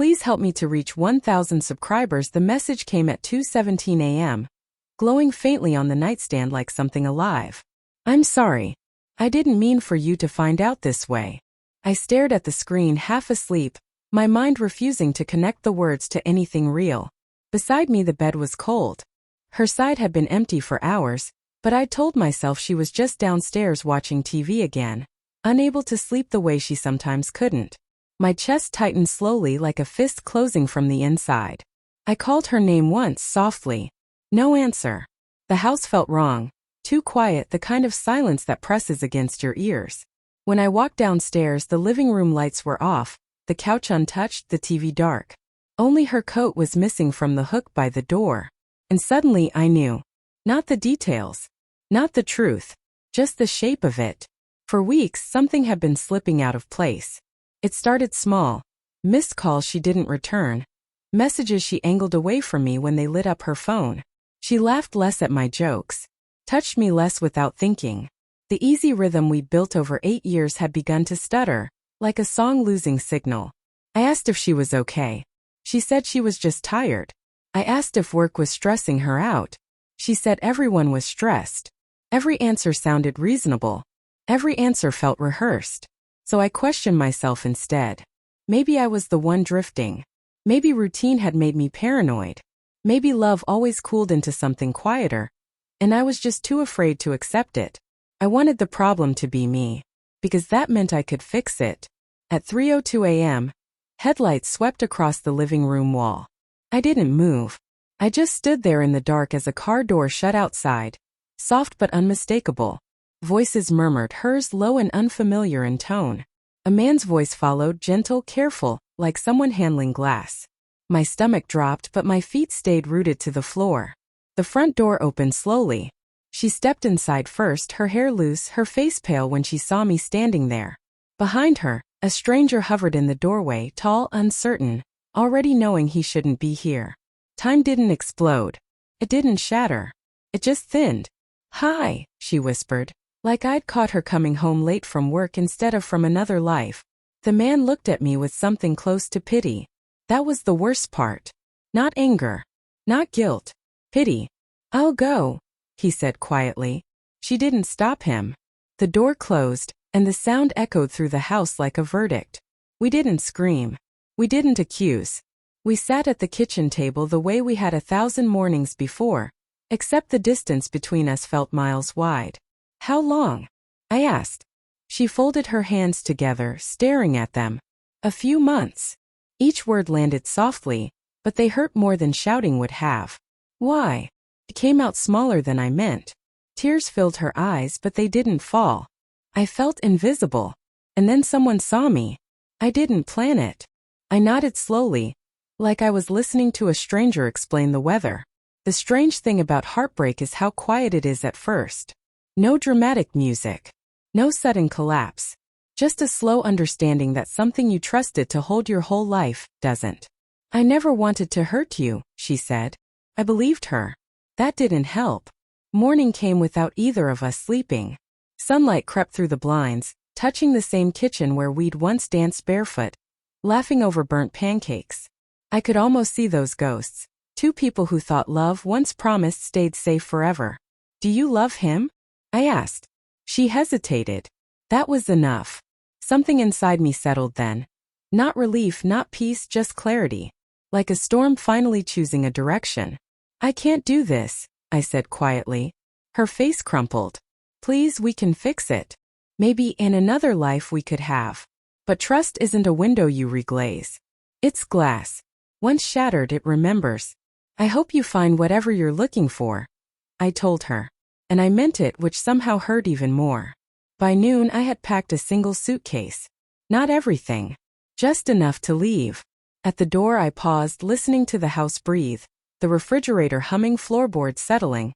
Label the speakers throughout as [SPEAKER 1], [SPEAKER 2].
[SPEAKER 1] Please help me to reach 1,000 subscribers. The message came at 2:17 a.m., glowing faintly on the nightstand like something alive. I'm sorry. I didn't mean for you to find out this way. I stared at the screen half asleep, my mind refusing to connect the words to anything real. Beside me the bed was cold. Her side had been empty for hours, but I'd told myself she was just downstairs watching TV again, unable to sleep the way she sometimes couldn't. My chest tightened slowly like a fist closing from the inside. I called her name once softly. No answer. The house felt wrong, too quiet, the kind of silence that presses against your ears. When I walked downstairs, the living room lights were off, the couch untouched, the TV dark. Only her coat was missing from the hook by the door. And suddenly I knew. Not the details. Not the truth. Just the shape of it. For weeks, something had been slipping out of place. It started small. Missed calls she didn't return. Messages she angled away from me when they lit up her phone. She laughed less at my jokes. Touched me less without thinking. The easy rhythm we built over 8 years had begun to stutter, like a song losing signal. I asked if she was okay. She said she was just tired. I asked if work was stressing her out. She said everyone was stressed. Every answer sounded reasonable. Every answer felt rehearsed. So I questioned myself instead. Maybe I was the one drifting. Maybe routine had made me paranoid. Maybe love always cooled into something quieter, and I was just too afraid to accept it. I wanted the problem to be me, because that meant I could fix it. At 3:02 a.m., headlights swept across the living room wall. I didn't move. I just stood there in the dark as a car door shut outside, soft but unmistakable. Voices murmured, hers low and unfamiliar in tone. A man's voice followed, gentle, careful, like someone handling glass. My stomach dropped, but my feet stayed rooted to the floor. The front door opened slowly. She stepped inside first, her hair loose, her face pale when she saw me standing there. Behind her, a stranger hovered in the doorway, tall, uncertain, already knowing he shouldn't be here. Time didn't explode. It didn't shatter. It just thinned. "Hi," she whispered, like I'd caught her coming home late from work instead of from another life. The man looked at me with something close to pity. That was the worst part. Not anger. Not guilt. Pity. "I'll go," he said quietly. She didn't stop him. The door closed, and the sound echoed through the house like a verdict. We didn't scream. We didn't accuse. We sat at the kitchen table the way we had 1,000 mornings before, except the distance between us felt miles wide. "How long?" I asked. She folded her hands together, staring at them. "A few months." Each word landed softly, but they hurt more than shouting would have. "Why?" It came out smaller than I meant. Tears filled her eyes, but they didn't fall. I felt invisible. And then someone saw me. I didn't plan it. I nodded slowly, like I was listening to a stranger explain the weather. The strange thing about heartbreak is how quiet it is at first. No dramatic music. No sudden collapse. Just a slow understanding that something you trusted to hold your whole life doesn't. "I never wanted to hurt you," she said. I believed her. That didn't help. Morning came without either of us sleeping. Sunlight crept through the blinds, touching the same kitchen where we'd once danced barefoot, laughing over burnt pancakes. I could almost see those ghosts. Two people who thought love once promised stayed safe forever. "Do you love him?" I asked. She hesitated. That was enough. Something inside me settled then. Not relief, not peace, just clarity. Like a storm finally choosing a direction. "I can't do this," I said quietly. Her face crumpled. "Please, we can fix it. Maybe in another life we could have. But trust isn't a window you reglaze. It's glass. Once shattered, it remembers. I hope you find whatever you're looking for," I told her. And I meant it, which somehow hurt even more. By noon, I had packed a single suitcase. Not everything. Just enough to leave. At the door, I paused, listening to the house breathe, the refrigerator humming, floorboards settling.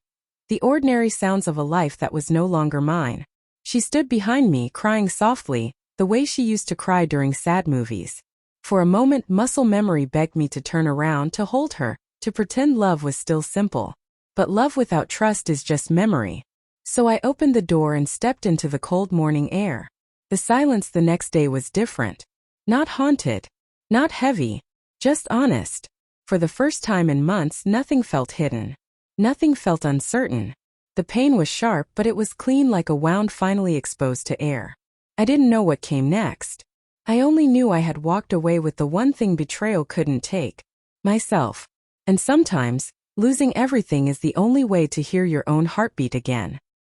[SPEAKER 1] The ordinary sounds of a life that was no longer mine. She stood behind me, crying softly, the way she used to cry during sad movies. For a moment, muscle memory begged me to turn around, to hold her, to pretend love was still simple. But love without trust is just memory. So I opened the door and stepped into the cold morning air. The silence the next day was different. Not haunted. Not heavy. Just honest. For the first time in months, nothing felt hidden. Nothing felt uncertain. The pain was sharp, but it was clean, like a wound finally exposed to air. I didn't know what came next. I only knew I had walked away with the one thing betrayal couldn't take: myself. And sometimes, losing everything is the only way to hear your own heartbeat again.